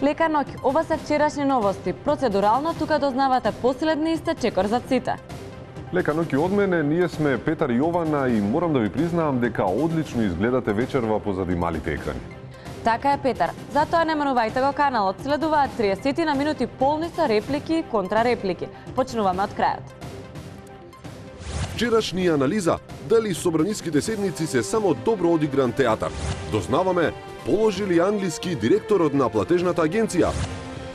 Лека ноќ, ова се вчерашни новости. Процедурално тука дознавате последни сте чекор за сите. Лека ноќ од мене, ние сме Петар и Јована и морам да ви признаам дека одлично изгледате вечерва позади малите екрани. Така е, Петар. Затоа не менувајте го каналот. Следуваат 30 на минути полни со реплики и контрареплики. Почнуваме од крајот. Вчерашни анализа, дали собраниските седници се само добро одигран театар. Дознаваме, положи ли англиски директорот на платежната агенција.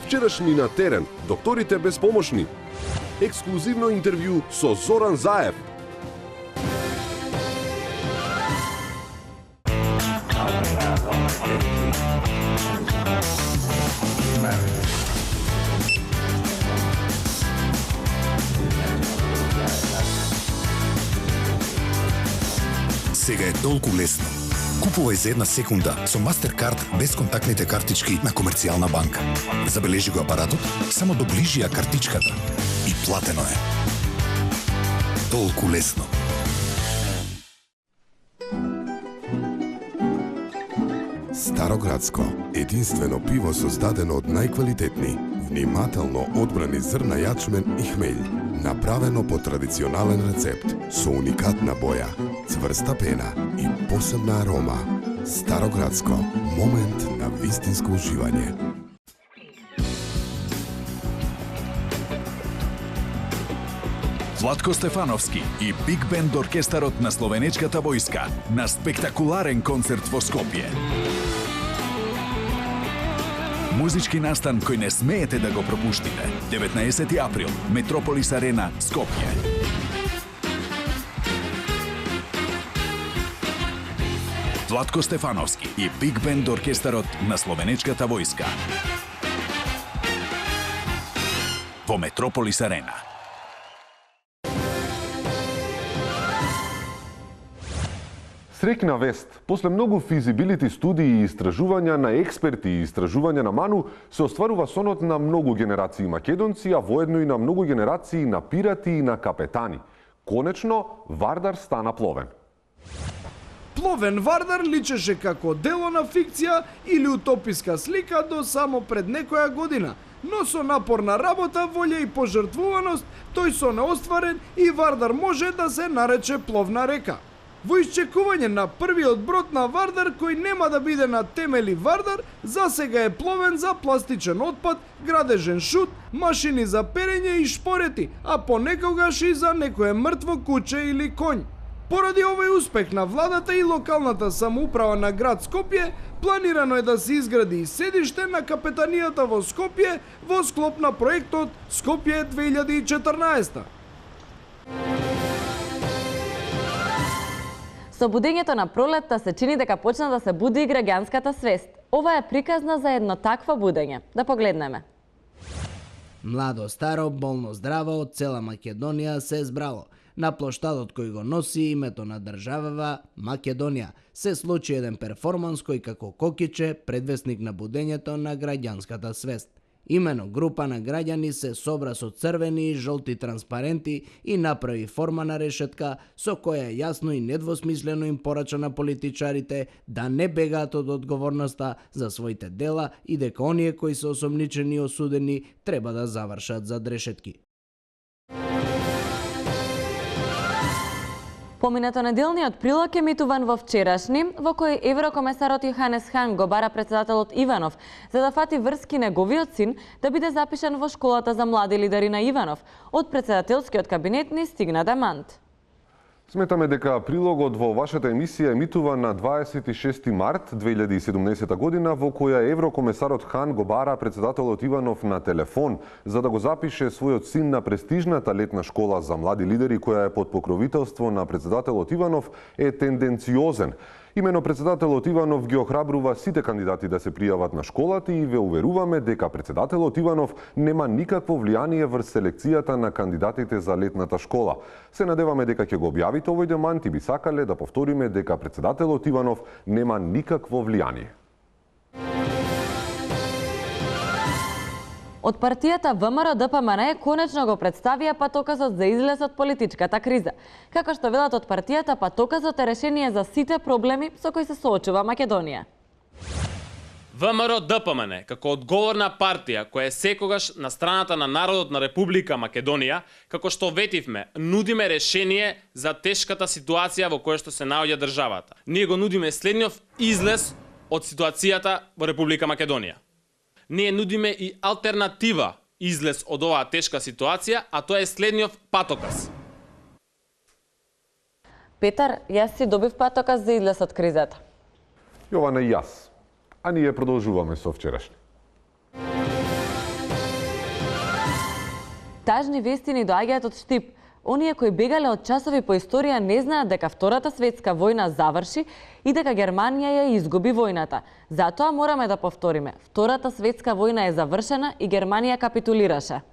Вчерашни на терен, докторите безпомошни. Ексклузивно интервју со Зоран Заев. Сега е толку лесно. Купувај за една секунда со Mastercard без контактните картички на Комерцијална банка. Забележи го апаратот, само доближи ја картичката и платено е. Толку лесно. Староградско, единствено пиво создадено од најквалитетни, внимателно одбрани зрна јачмен и хмелј, направено по традиционален рецепт, со уникатна боја, цврста пена и посебна арома. Староградско, момент на вистинско уживање. Владко Стефановски и Биг Бенд оркестарот на Словенечката војска на спектакуларен концерт во Скопје. Музички настан кој не смеете да го пропуштите. 19 април, Метрополис Арена, Скопје. Владко Стефановски и Биг Бенд оркестарот на Словенечката војска во Метрополис Арена. Среќна вест. После многу физибилити студии и истражувања на експерти и истражувања на Ману, се остварува сонот на многу генерации македонци, а воедно и на многу генерации на пирати и на капетани. Конечно, Вардар стана пловен. Пловен Вардар личеше како дело на фикција или утописка слика до само пред некоја година, но со напорна работа, волја и пожртвуваност, тој со неостварен и Вардар може да се нарече пловна река. Во исчекување на првиот брод на Вардар, кој нема да биде на темели Вардар, засега е пловен за пластичен отпад, градежен шут, машини за перење и шпорети, а понекогаш и за некое мртво куче или конј. Поради овој успех на владата и локалната самоуправа на град Скопје, планирано е да се изгради и седиште на капетанијата во Скопје во склоп на проектот Скопје 2014. Со будењето на пролетта се чини дека почна да се буди и граѓанската свест. Ова е приказна за едно такво будење. Да погледнеме. Младо, старо, болно, здраво од цела Македонија се збрало. На плоштадот кој го носи името на државава Македонија се случи еден перформанс кој како кокиче предвесник на будењето на граѓанската свест. Имено група на граѓани се собра со црвени и жолти транспаренти и направи форма на решетка со која јасно и недвосмислено им порача на политичарите да не бегаат од одговорноста за своите дела и дека оние кои се осомничени и осудени треба да завршат зад решетки. Поминато неделниот прилог емитуван во вчерашни, во кој еврокомесарот Јоханес Хан го бара председателот Иванов за да фати врски неговиот син да биде запишан во школата за млади лидери на Иванов. Од председателскиот кабинет ни стигна демант. Сметаме дека прилогот во вашата емисија емитува на 26 март 2017 година, во која еврокомесарот Хан го бара председателот Иванов на телефон за да го запише својот син на престижната летна школа за млади лидери која е под покровителство на председателот Иванов, е тенденциозен. Имено председателот Иванов ги охрабрува сите кандидати да се пријават на школата и ве уверуваме дека председателот Иванов нема никакво влијание врз селекцијата на кандидатите за летната школа. Се надеваме дека ќе го објавите овој демант и би сакале да повториме дека председателот Иванов нема никакво влијание. Од партијата ВМРО-ДПМН конечно го представија патоказот за излез од политичката криза. Како што велат од партијата, патоказот е решение за сите проблеми со кои се соочува Македонија. ВМРО-ДПМН, како одговорна партија која е секогаш на страната на народот на Република Македонија, како што ветивме, нудиме решение за тешката ситуација во која што се наоѓа државата. Ние го нудиме следниот излез од ситуацијата во Република Македонија. Ние нудиме и алтернатива излез од оваа тешка ситуација, а тоа е следниот патоказ. Петар, јас си добив патоказ за излез од кризата. Јована и јас. А ние продолжуваме со вчерашни. Тажни вести ни доаѓаат од Штип. Оние кои бегале од часови по историја не знаат дека Втората светска војна заврши и дека Германија ја изгуби војната. Затоа мораме да повториме. Втората светска војна е завршена и Германија капитулираше.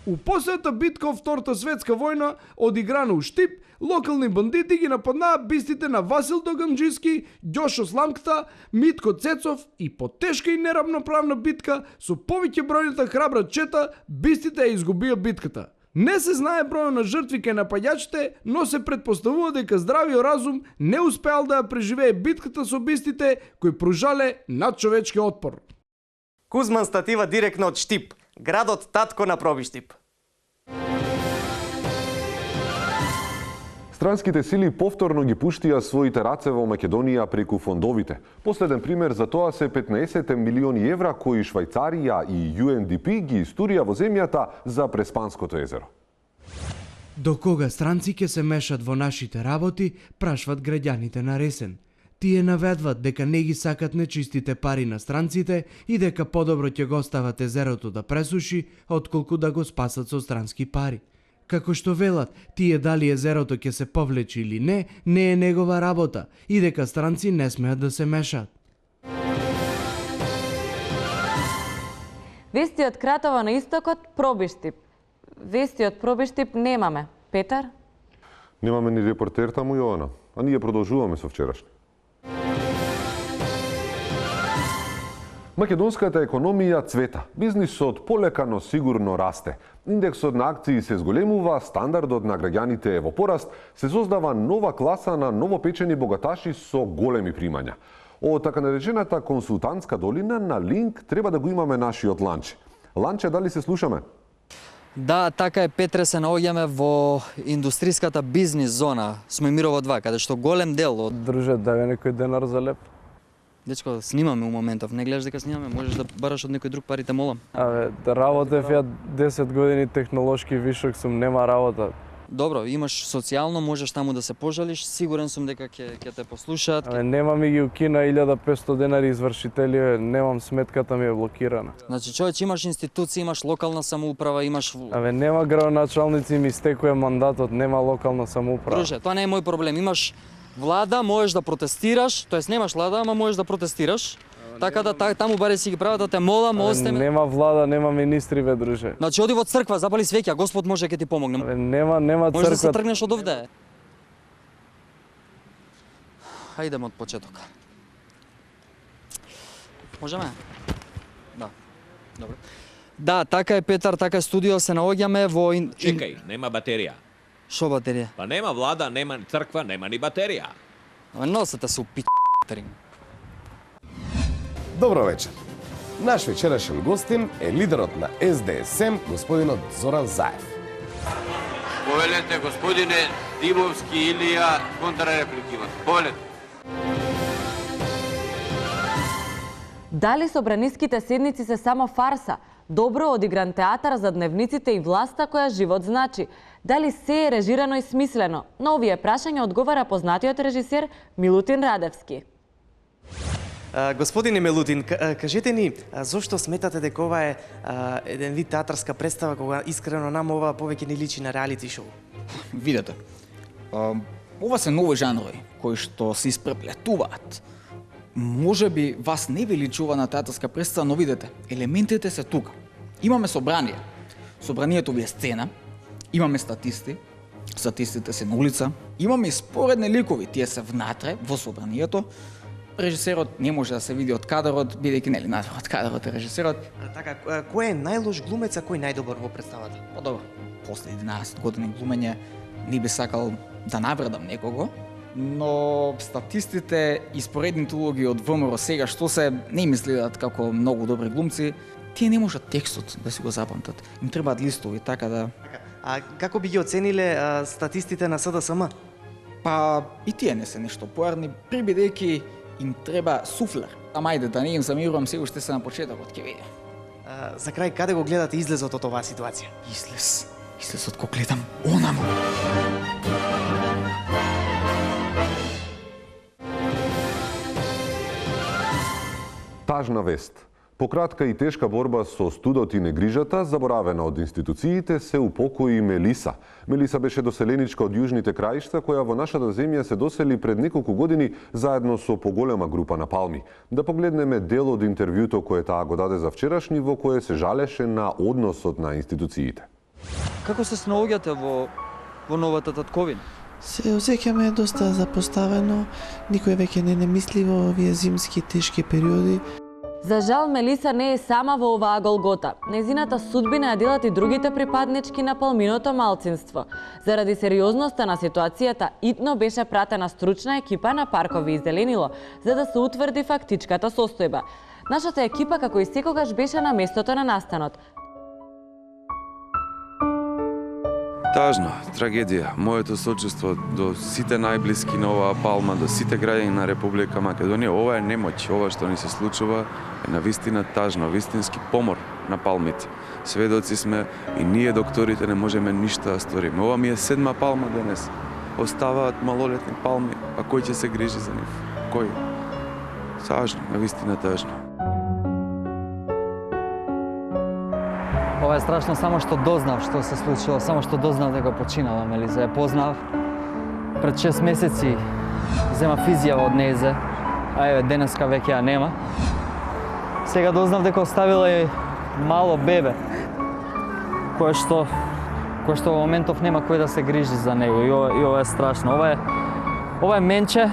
У последната битка од Втората светска војна, одиграна у Штип, локални бандити ги нападнаа бистите на Васил Догамџиски, Ѓошо Сламкта, Митко Цецов и по тешка и неравноправна битка со повеќе бројната храбра чета, бистите ја изгубија битката. Не се знае бројот на жртви кај напаѓачите, но се претпоставува дека здравиот разум не успеал да ја преживее битката со бистите кои пружале надчовечки отпор. Кузман статива директно од Штип, градот татко на Пробиштип. Странските сили повторно ги пуштија своите раце во Македонија преку фондовите. Последен пример за тоа се 15 милиони евра кои Швајцарија и UNDP ги истурија во земјата за Преспанското езеро. До кога странци ќе се мешат во нашите работи, прашват граѓаните на Ресен. Тие наведват дека не ги сакат нечистите пари на странците и дека подобро ќе го остават езерото да пресуши, отколку да го спасат со странски пари. Како што велат, тие дали езерото ќе се повлечи или не е негова работа и дека странци не смеат да се мешаат. Вести од Кратово на истокот, Пробиштип. Вести од Пробиштип немаме. Петар? Немаме ни репортер таму, Јована. А ние продолжуваме со вчерашни. Македонската економија цвета. Бизнисот полека но сигурно расте. Индексот на акции се зголемува, стандардот на граѓаните е во пораст, се создава нова класа на новопечени богаташи со големи примања. О така наречената консултантска долина на линк треба да го имаме нашиот Ланче. Ланче, дали се слушаме? Да, така е, Петре, се наоѓаме во индустриската бизнис зона, Смојмирово 2, каде што голем дел од... Друже, дај некој денар за леп. Дечко, снимаме у моментов, не гледаш дека снимаме, можеш да бараш од некој друг пари, те молам. Работев ја 10 години технолошки вишок сум, нема работа. Добро, имаш социјално, можеш таму да се пожалиш, сигурен сум дека ќе те послушаат. Нема ми ги укина 1500 денари извршители, немам сметката ми е блокирана. Значи, човече, имаш институција, имаш локална самоуправа, имаш... Нема градоначалници, ми стекува мандатот, нема локална самоуправа. Друже, тоа не е мој проблем, имаш влада, можеш да протестираш, тоест немаш влада, ама можеш да протестираш. Така да таму баре си ги прават, да те молам, остеме. Нема влада, нема министри, бе, друже. Значи оди во црква, запали свеќа, Господ може ќе ти помогне. Нема црква. Може да се тргнеш од овде. Хајдеме од почеток. Можеме? Да. Добро. Да, така е, Петар, така е, студио се наоѓаме во... Чекај, нема батерија. Шо батерија? Па нема влада, нема црква, нема ни батерија. Носете се у пи***терин. Добро вечер. Наш вечерашен гостин е лидерот на СДСМ, господинот Зоран Заев. Повелете, господине Димовски Илија, контрреплики имате. Повелете. Дали собраниските седници се само фарса? Добро одигран театар за дневниците и власта која живот значи. Дали се е режирано и смислено? На овие прашања одговара познатиот режисер Милутин Радевски. Господине Милутин, кажете ни, зошто сметате дека ова е еден вид театарска представа кога искрено нам ова повеќе ни личи на реалити шоу? Видете, ова се нови жанрови кои што се испреплетуваат. Може би вас не ви личува на театарска представа, но видете, елементите се тука. Имаме собрание. Собранието ви е сцена, имаме статисти, статистите се на улица, имаме и споредни ликови, тие се внатре, во собранието. Режисерот не може да се види од кадарот, бидејќи нели надвор од кадарот е режисерот. Така, кој е најлош глумец, а кој најдобар во представата? Па добро, после 11 години глумење не би сакал да навредам некого, но статистите и споредните улоги од ВМРО сега што се не им изгледаат како многу добри глумци, тие не можат текстот да си го запамтат. Им требаат листови, така да... А како би ги оцениле статистите на СДСМ? Па и тие не се нешто поарни, прибидејќи им треба суфлер. Ама ајде, да не им замирувам, се уште се на почетокот, ќе види. За крај, каде го гледате излезот од оваа ситуација? Излезот го гледам онаму. Тажна вест. По кратка и тешка борба со студот и негрижата, заборавена од институциите, се упокои Мелиса. Мелиса беше доселеничка од јужните краишта, која во нашата земја се досели пред неколку години заедно со поголема група на палми. Да погледнеме дел од интервјуто кое таа го даде за вчерашни, во кое се жалеше на односот на институциите. Како се снаоѓате во новата татковина? Се осеќаме доста запоставено, никој веќе не мисли во овие зимски тешки периоди. За жал, Мелиса не е сама во оваа голгота. Незината судбина ја делат и другите припаднички на палминото малцинство. Заради сериозноста на ситуацијата, итно беше пратена стручна екипа на Паркови и Зеленило, за да се утврди фактичката состојба. Нашата екипа, како и секогаш, беше на местото на настанот. Тажна, трагедија. Моето сочувство до сите најблиски на оваа палма, до сите граѓани на Република Македонија. Ова е немоќ, ова што ни се случува е навистина тажно, вистински помор на палмите. Сведоци сме и ние докторите не можеме ништо да сториме. Ова ми е 7-ма палма денес. Оставаат малолетни палми, а кој ќе се грижи за нив? Кој? Тажно, навистина тажно. Ова е страшно, само што дознав што се случило, само што дознав дека починала Мелиза. Ја познав пред 6 месеци, зема изјава од нејзе, а еве денеска веќе ја нема. Сега дознав дека оставила и мало бебе, кое што во моментов нема кој да се грижи за него. И ова е страшно. Ова е менче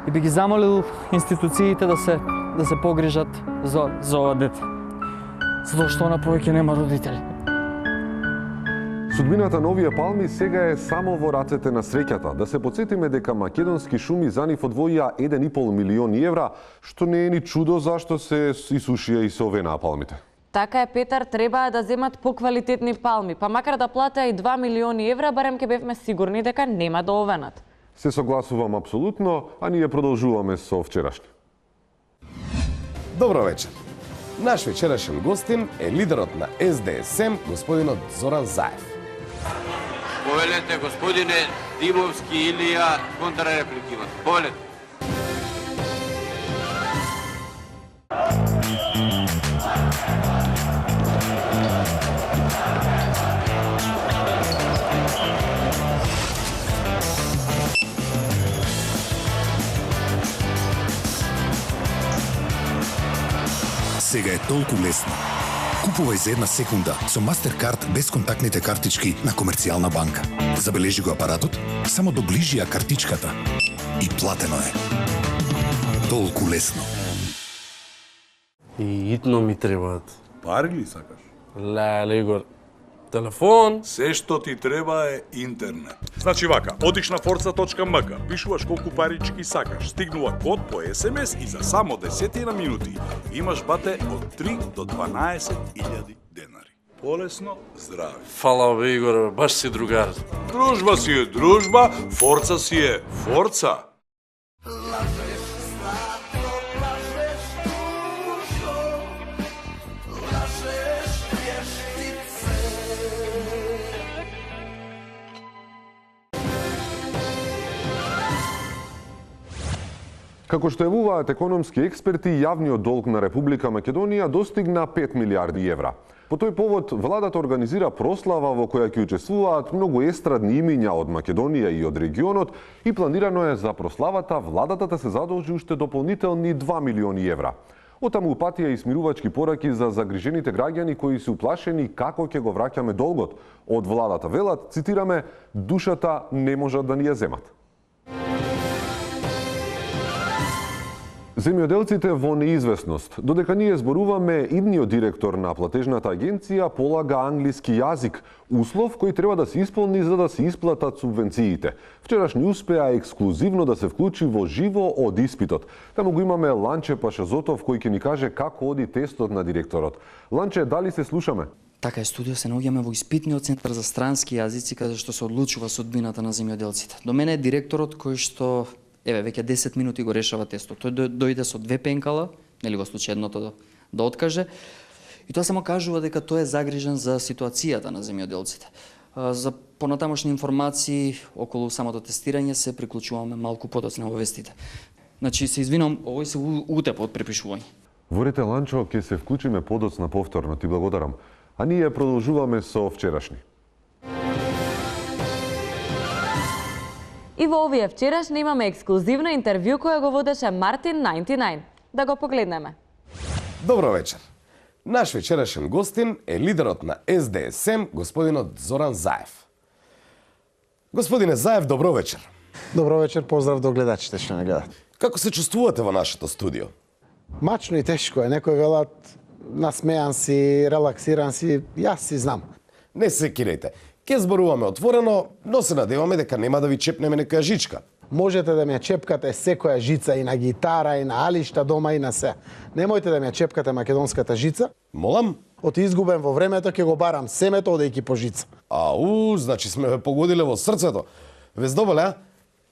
и би ги замолил институциите да се погрижат за ова дете. Затоа што она повеќе нема родители. Судбината на овие палми сега е само во рацете на среќата. Да се потсетиме дека македонски шуми за нив одвоија 1,5 милиони евра, што не е ни чудо зашто се исушија и се овенаа палмите. Така е, Петар, требаа да земат поквалитетни палми, па макар да платеа и 2 милиони евра, барем ке бевме сигурни дека нема да овенат. Се согласувам апсолутно, а ние продолжуваме со вчерашни. Добро вечер. Наш вечерашен гостин е лидерот на СДСМ, господинот Зоран Заев. Повелете, господине Димовски Илија, контрреплики имат. Повелете. Сега е толку лесно. Купувај за една секунда со Mastercard без контактните картички на Комерцијална банка. Забележи го апаратот, само доближи ја картичката и платено е. Толку лесно. И итно ми требаат. Пари ли сакаш? Леле, Игор. Телефон? Се што ти треба е интернет. Значи вака, одиш на forza.mk, пишуваш колку парички сакаш, стигнува код по СМС и за само 10 на минути имаш бате од 3 до 12.000 денари. Полесно, здраве. Фала бе, Игор, баш си другар. Дружба си е дружба, форца си е форца. Како што јавуваат економски експерти, јавниот долг на Република Македонија достигна 5 милиарди евра. По тој повод, владата организира прослава во која ќе учествуваат многу естрадни имиња од Македонија и од регионот и планирано е за прославата владата да се задолжи уште дополнителни 2 милиони евра. Отаму патија и смирувачки пораки за загрижените граѓани кои се уплашени како ќе го враќаме долгот. Од владата велат, цитираме, душата не можат да ни ја земат. Земјоделците во неизвестност. Додека ние зборуваме, идниот директор на платежната агенција полага англиски јазик, услов кој треба да се исполни за да се исплатат субвенциите. Вчерашни успеа ексклузивно да се вклучи во живо од испитот. Таму го имаме Ланче Пашазотов кој ќе ни каже како оди тестот на директорот. Ланче, дали се слушаме? Така е, студио, се наоѓаме во испитниот центар за странски јазици каде што се одлучува судбината на земјоделците. До мене е директорот кој што веќе 10 минути го решава тестот. Тој дојде со 2 пенкала, нели во случај едното да откаже, и тоа само кажува дека тој е загрижен за ситуацијата на земјоделците. За понатамошни информации околу самото тестирање се приклучуваме малку подоцна во вестите. Значи, се извинувам, овој се утеп од препишување. Ворите, Ланчо, ќе се вклучиме подоцна повторно, ти благодарам. А ние продолжуваме со вчерашни. И во овие вчерашни имаме ексклузивно интервју кое го водеше Мартин 99. Да го погледнеме. Добро вечер. Наш вечерашен гостин е лидерот на СДСМ, господинот Зоран Заев. Господине Заев, добро вечер. Добро вечер, поздрав до гледачите што не гледат. Како се чувствувате во нашето студио? Мачно и тешко е. Некои велат насмеан си, релаксиран си, јас си знам. Не се кирејте. Ке зборуваме отворено, но се надеваме дека нема да ви чепнеме некоја жичка. Можете да ме чепкате секоја жица и на гитара, и на алишта дома, и на се. Немојте да ме чепкате македонската жица. Молам? Од изгубен во времето ќе го барам семето одејќи по жица. Ау, значи сме ве погодиле во срцето. Ве здоболе, а?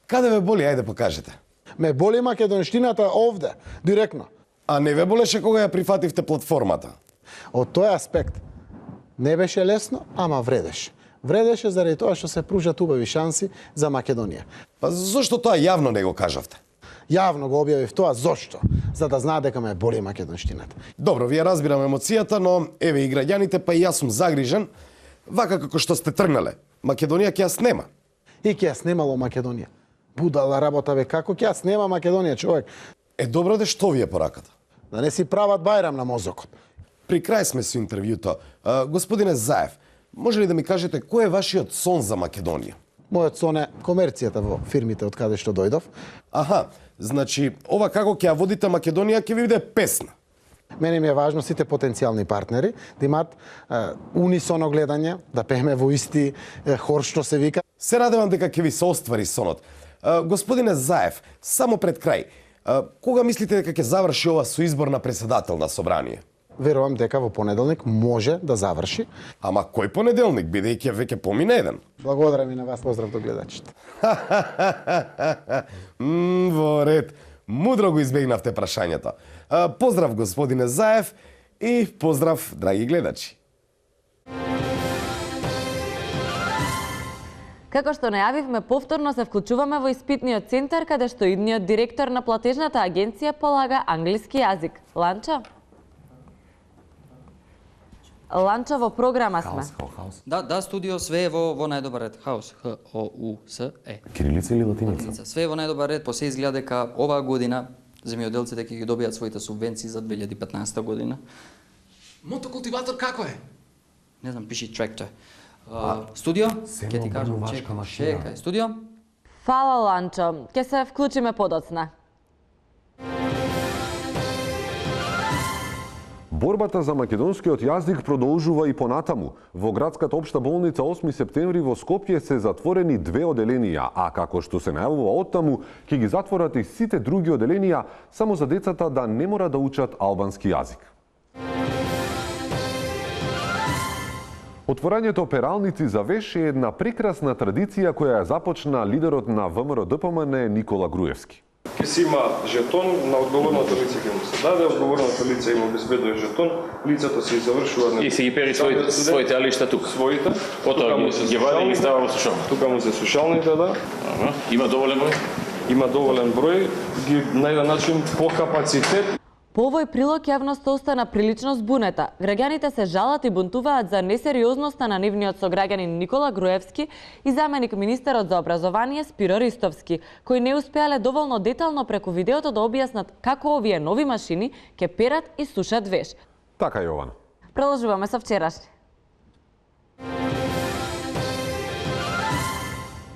Каде ве боли, ајде покажете. Ме боли македонштината овде, директно. А не ве болеше кога ја прифативте платформата? Од тој аспект не беше лесно, ама вредеше. Вредеше заради тоа што се пружат убави шанси за Македонија. Па зошто тоа јавно не го кажавте? Јавно го објавив тоа зошто? За да знаат дека ме боли македонштината. Добро, вие разбирам емоцијата, но еве и граѓаните, па и јас сум загрижен, вака како што сте тргнале. Македонија ќе ја снема. И ќе ја снемало Македонија. Будала работа бе, како ќе ја снема Македонија, човек? Е, добро де, што ви е пораката? Да не си прават бајрам на мозокот. При крај сме со интервјуто. Господине Заев, може ли да ми кажете кој е вашиот сон за Македонија? Мојот сон е комерцијата во фирмите од каде што дојдов. Аха, значи ова како ќе ја водите Македонија ќе ви биде песна. Мене ми е важно сите потенцијални партнери да имаат унисоно гледање, да пееме во исти хор што се вика. Се радевам дека ќе ви се оствари сонот. Господине Заев, само пред крај, кога мислите дека ќе заврши ова со избор на председател на собрание? Верувам дека во понеделник може да заврши. Ама кој понеделник, бидејќи веќе помина еден? Благодарам и на вас, поздрав до гледачите. Во ред. Мудро го избегнавте прашањето. Поздрав, господине Заев, и поздрав, драги гледачи. Како што најавивме, повторно се вклучуваме во испитниот центар, каде што идниот директор на платежната агенција полага англиски јазик. Ланчо? Ланчо, во програма сме. Да, студио, све е во најдобар ред. Хаус, H-O-U-S-E. Кирилица или латиница? Латиница. Све е во најдобар ред, по се изгледа дека оваа година земјоделците ќе ги добијат своите субвенции за 2015 година. Мотокултиватор како е? Не знам, пиши трактор. Студио, ќе ти кажам, чекај. Студио? Фала, Ланчо. Ќе се вклучиме подоцна. Борбата за македонскиот јазик продолжува и понатаму. Во градската општа болница 8 септември во Скопје се затворени 2 оделенија, а како што се најавува оттаму, ќе ги затворат и сите други оделенија само за децата да не мора да учат албански јазик. Отворањето пералници за веш е една прекрасна традиција која ја започна лидерот на ВМРО-ДПМН Никола Груевски. Ке си има жетон, на одговорното лице ќе му се даде, одговорното лице им обезбедува жетон, лицето се завршува... И си ги пери своите алишта тука? Своите. Потоа ги вади и ги става во сушална? Тука му се сушалните, да. Има доволен број? Има доволен број, ги на еден начин по капацитет. По овој прилог јавноста остана прилично збунета. Граѓаните се жалат и бунтуваат за несериозноста на нивниот сограѓанин Никола Груевски и заменик министерот за образование Спиро Ристовски, кои не успеале доволно детално преку видеото да објаснат како овие нови машини ќе перат и сушат веш. Така, Јована. Продолжуваме со вчерашни.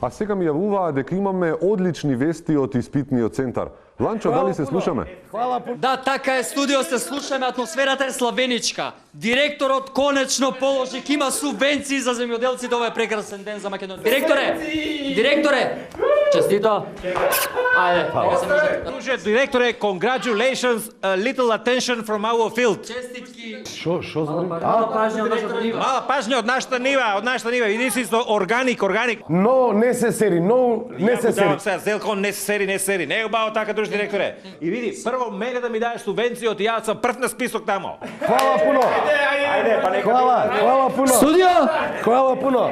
А сега ми јавуваа дека имаме одлични вести од испитниот центар. Ланчо, дали се слушаме? Да, така е, студио се слушаме, атмосферата е славеничка. Директорот конечно положи, има субвенции за земјоделците, ова е прекрасен ден за Македонија. Директоре, честито. Ајде, нека се може. Директоре, congratulations, a little attention from our field. Честитки. Шо збори? Мала пажња од нашата нива. Мала пажња од нашата нива, единствено органик. No necessary, no necessary. Сега, Зелко, necessary. Не е убаво така, друж директоре. И види, прво мене да ми даеш субвенцијот и јас сум прв на список тамо. Хвала пуно. Ајде, па нека. Хвала пуно. Студио! Хвала пуно.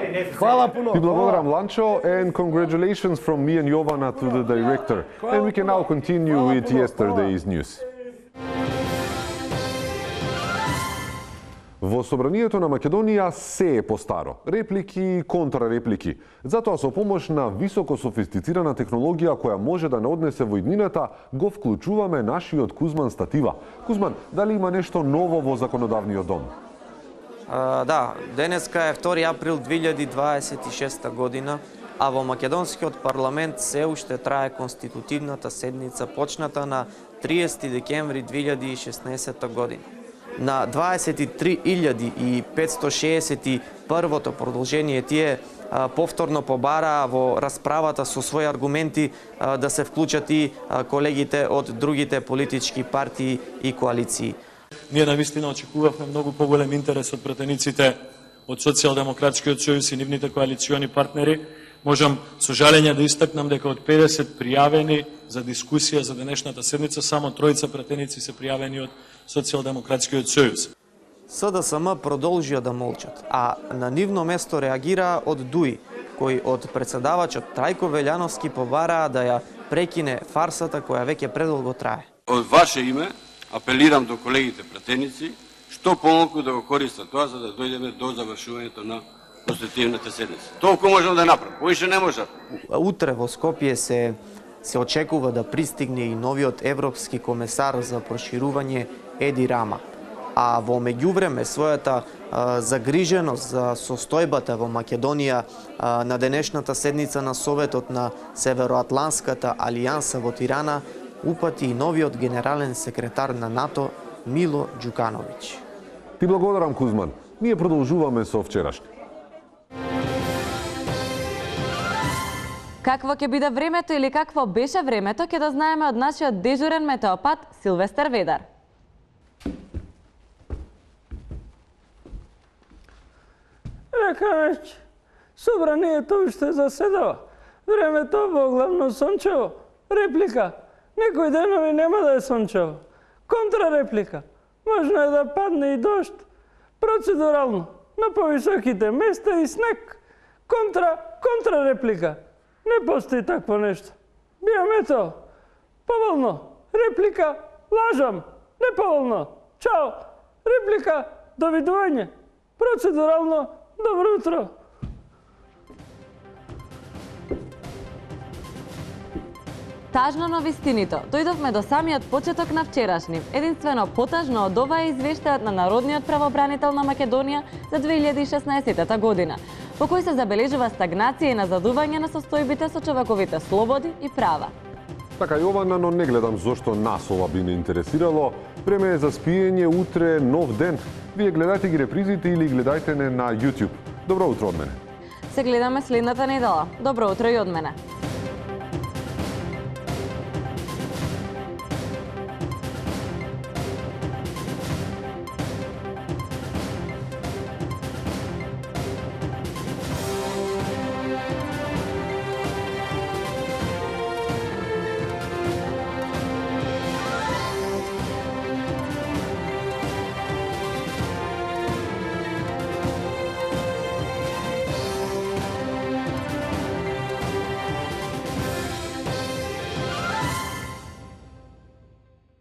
Ти благодарам, Ланчо, and congratulations from me and Jovana to the director. And we can now continue with yesterday's news. Во собранието на Македонија се е постаро. Реплики и контрареплики. Затоа со помош на високо софистицирана технологија која може да не однесе во иднината, го вклучуваме нашиот Кузман Статива. Кузман, дали има нешто ново во законодавниот дом? Да, денеска е 2 април 2026 година, а во Македонскиот парламент се уште трае конститутивната седница почната на 30 декември 2016 година. На 23.561-то продолжение тие повторно побараа во расправата со своји аргументи да се вклучат и колегите од другите политички партии и коалиции. Ние навистина очекувавме многу поголем интерес од пратениците од Социјалдемократскиот сојуз и нивните коалициони партнери. Можам со жалење да истакнам дека од 50 пријавени за дискусија за денешната седница, само 3 пратеници се пријавени од Социјалдемократскиот сојуз. СДСМ продолжија да молчат, а на нивно место реагира од ДУИ, кои од председавачот Трајко Велјановски побараа да ја прекине фарсата која веќе предолго трае. Од ваше име апелирам до колегите пратеници што помалку да го користат тоа за да дојдеме до завршувањето на конститутивната седница. Толку можам да направам, поише не можам. Утре во Скопје се очекува да пристигне и новиот европски комесар за проширување Еди Рама. А во меѓувреме својата загриженост за состојбата во Македонија на денешната седница на Советот на Североатланската алијанса во Тирана упати и новиот генерален секретар на НАТО Мило Ѓукановиќ. Ти благодарам, Кузман. Ние продолжуваме со вчерашни. Какво ќе биде времето или какво беше времето, ќе да знаеме од нашиот дежурен метеопат Силвестар Ведар. Рекач, собранието уште заседава. Времето во главно сончево. Реплика. Некои денови нема да е сончево. Контрареплика. Можно е да падне и дожд. Процедурално. На повисоките места и снег. Контрареплика. Не постои такво нешто. Биометео. Поволно. Реплика. Лажам. Неповолно. Чао. Реплика. Довидување. Процедурално. Добро утро. Тажно на вистините. Дојдовме до самиот почеток на вчерашни. Единствено потажно од ова е извештајот на Народниот правобранител на Македонија за 2016 година, во кој се забележува стагнација и назадување на состојбите со човековите слободи и права. Така, Јована, но не гледам зошто нас ова би не интересирало. Време е за спиење, утре нов ден. Вие гледајте ги репризите или гледајте не на YouTube. Добро утро од мене. Се гледаме следната недела. Добро утро и од мене.